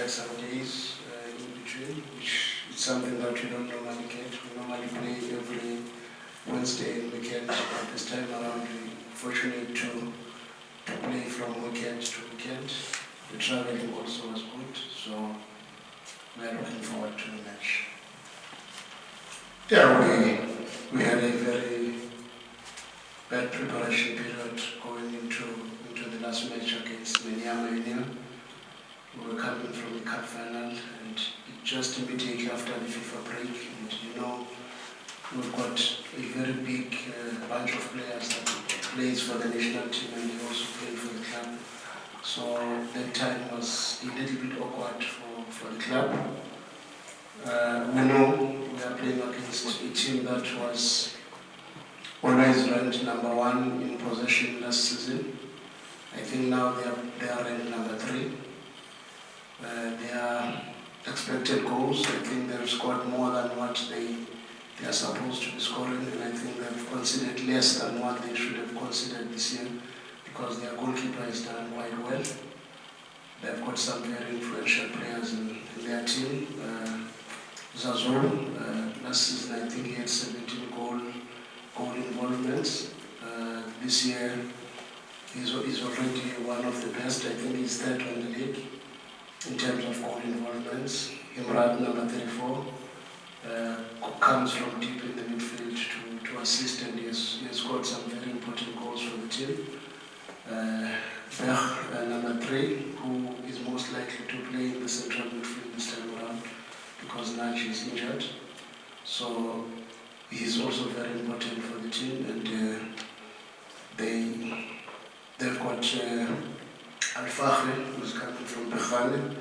had some days in between, which is something that we don't normally get. We normally play every Wednesday and weekend, but this time around we fortunate to play from weekend to weekend. The traveling also was good, so we are looking forward to the match. Yeah, we had a very bad preparation period going into the last match against Menyama Union. We were coming from the cup final and just immediately after the FIFA break, and you know, we've got a very big bunch of players that plays for the national team and they also play for the club. So that time was a little bit awkward for the club. We know we are playing against a team that was always ranked number 1 in possession last season. I think now they are ranked number 3. Their expected goals, I think they've scored more than what they are supposed to be scoring, and I think they've conceded less than what they should have conceded this year because their goalkeeper has done quite well. They've got some very influential players in their team. Zazo, last season I think he had 17 goal involvements. This year he's already one of the best. I think he's third on the league in terms of goal involvements. Imran, number 34, comes from deep in the midfield to assist, and he has scored some very important goals for the team. Bech, number 3, who is most likely to play in the central midfield this time around because Naji is injured. So he is also very important for the team, and they've got Al-Fakhri, who is coming from Bekhane,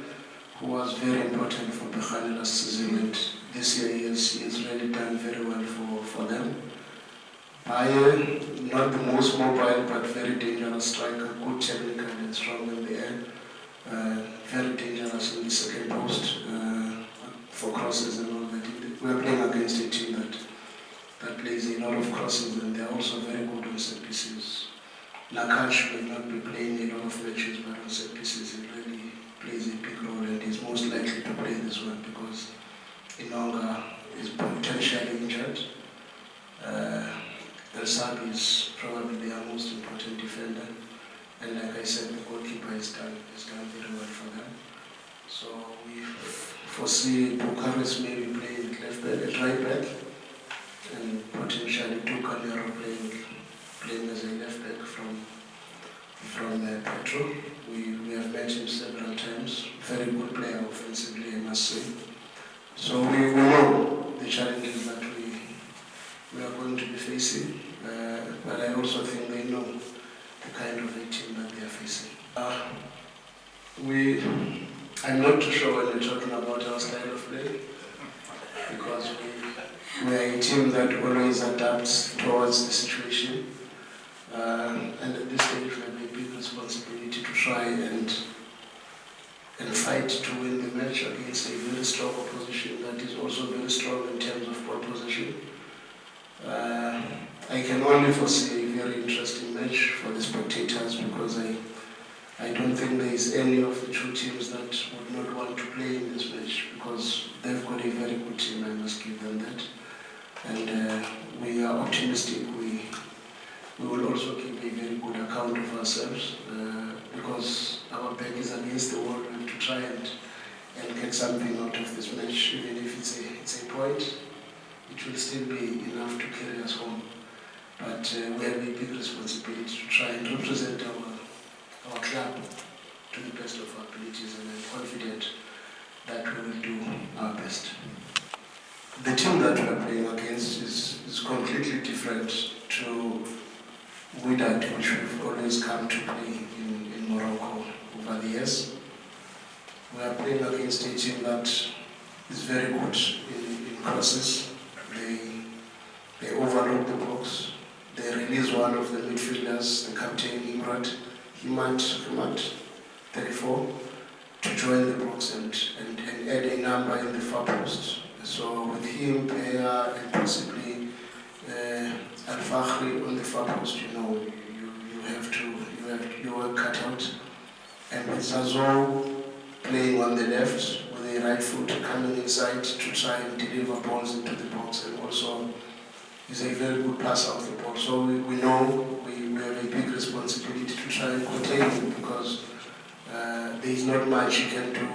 who was very important for Bekhane last season, and this year he has really done very well for them. Baye, not the most mobile but very dangerous striker, good technical and strong in the air, very dangerous in the second post for crosses and all that. We are playing against a team that plays a lot of crosses, and they are also very good on set pieces. Nakash will not be playing a lot of matches, but on set pieces he really plays a big role, and he's most likely to play this one because Inonga is potentially injured. El Sabi is probably their most important defender, and like I said, the goalkeeper has done very well for them. So we foresee Bucharest maybe playing left back, at right back, and potentially Tukanero playing as a left back from Petro. We have met him several times. Very good player offensively, I must say. So we know the challenges that we are going to be facing, but I also think they know the kind of a team that they are facing. I'm not too sure when we're talking about our style of play, because we are a team that always adapts towards the situation. And at this stage we have a big responsibility to try and fight to win the match against a very strong opposition that is also very strong in terms of ball possession. I can only foresee a very interesting match for the spectators because I don't think there is any of the two teams that would not want to play in this match because they've got a very good team, I must give them that. And we are optimistic. We will also keep a very good account of ourselves because our back is against the wall. We have to try and get something out of this match, even if it's a point. It will still be enough to carry us home. But we have a big responsibility to try and represent our club to the best of our abilities, and I'm confident that we will do our best. The team that we are playing against is completely different to Wydad, which we've always come to play in Morocco over the years. We are playing against a team that is very good in crosses. They overload the box. They release one of the midfielders, the captain Himat 34, to join the box and add a number in the far post. So with him, Peya, and possibly Al-Fakhri on the far post, you know, you have to cut out. And with Zazo, playing on the left with a right foot coming inside to try and deliver balls into the box, and also is a very good passer of the ball. So we know we have a big responsibility to try and contain him, because there is not much he can do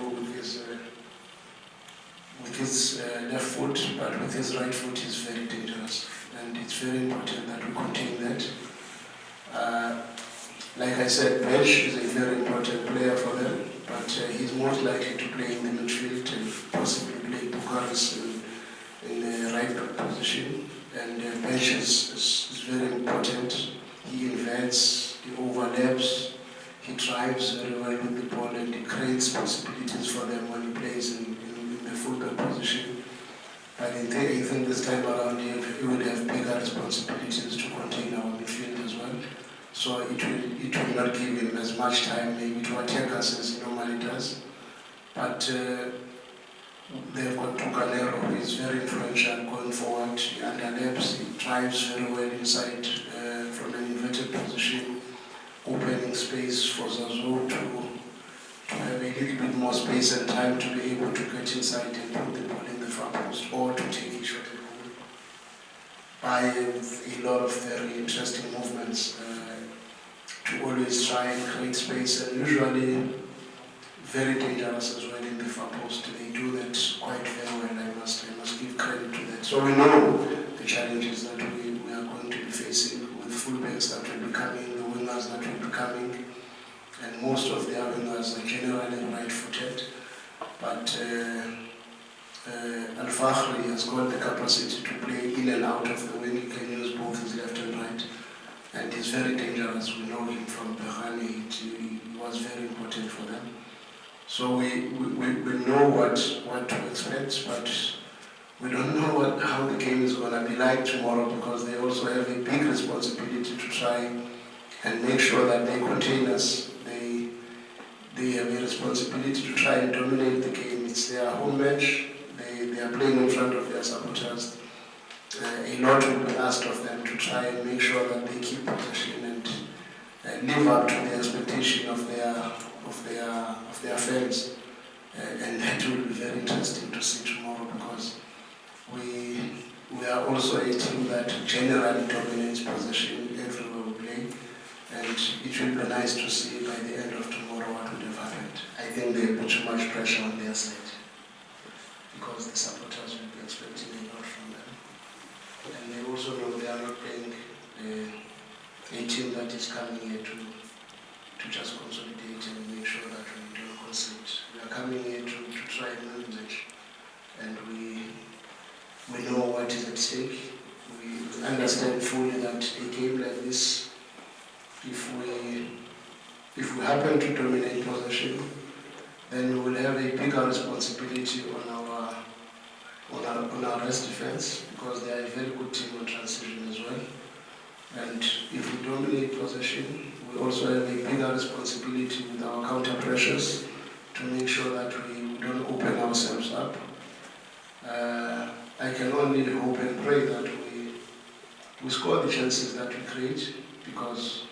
with his left foot, but with his right foot he's very dangerous, and it's very important that we contain that. Like I said, Bench is a very important player for them, but he's most likely to play in the midfield and possibly play Bucharest in the right back position. And Bench is very important. He invents, he overlaps, he drives very well with the ball, and he creates possibilities for them when he plays in the fullback position. But I think this time around he will have bigger responsibilities to contain our midfield as well. So it will not give him as much time maybe to attack us as he normally does. But they've got Tucanero, who is very influential going forward. He underlaps, he drives very well inside from an inverted position, opening space for Zazo to have a little bit more space and time to be able to get inside and put the ball in the far post, or to take a shot at goal by a lot of very interesting movements to always try and create space, and usually very dangerous as well in the far post. They do that quite very well, I must give credit to that. So we know the challenges that we are going to be facing with fullbacks that will be coming, the wingers that will be coming, and most of the wingers are generally right-footed. But Al-Fakhri has got the capacity to play in and out of the wing. He can use both his left and right, and he's very dangerous. We know him from Behani. He was very important for them. So we know what to expect, but we don't know how the game is going to be like tomorrow, because they also have a big responsibility to try and make sure that they contain us. They have a responsibility to try and dominate the game. It's their home match. They are playing in front of their supporters. A lot will be asked of them to try and make sure that they keep possession and live up to the expectation of their fans. And that will be very interesting to see tomorrow, because we are also a team that generally dominates possession everywhere we play. And it will be nice to see by the end of tomorrow what would have happened. I think they put too much pressure on their side, because the supporters will be expecting a lot from them. And they also know they are not playing a team that is coming here to just consolidate and make sure that we don't concede. We are coming here to try and win the match. And we know what is at stake. We understand fully that a game like this, if we happen to dominate possession, then we will have a bigger responsibility on our rest defense, because they are a very good team on transition as well. And if we dominate possession, we also have a bigger responsibility with our counter pressures to make sure that we don't open ourselves up. I can only hope and pray that we score the chances that we create, because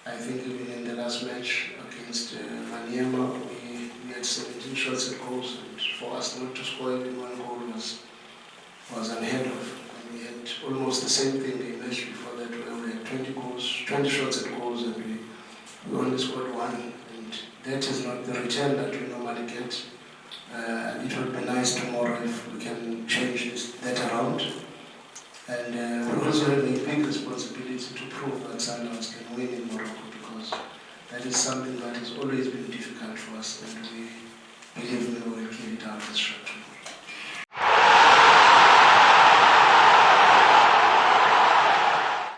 I think even in the last match against Maniema, we had 17 shots at goals, and for us not to score even one goal was unheard of. And we had almost the same thing the match before that, where we had 20 shots at goals, and we only scored one. And that is not the return that we normally get. It would be nice tomorrow if we can change that around. And we also have a big responsibility to prove that Sundowns can win in Morocco, because that is something that has always been difficult for us. And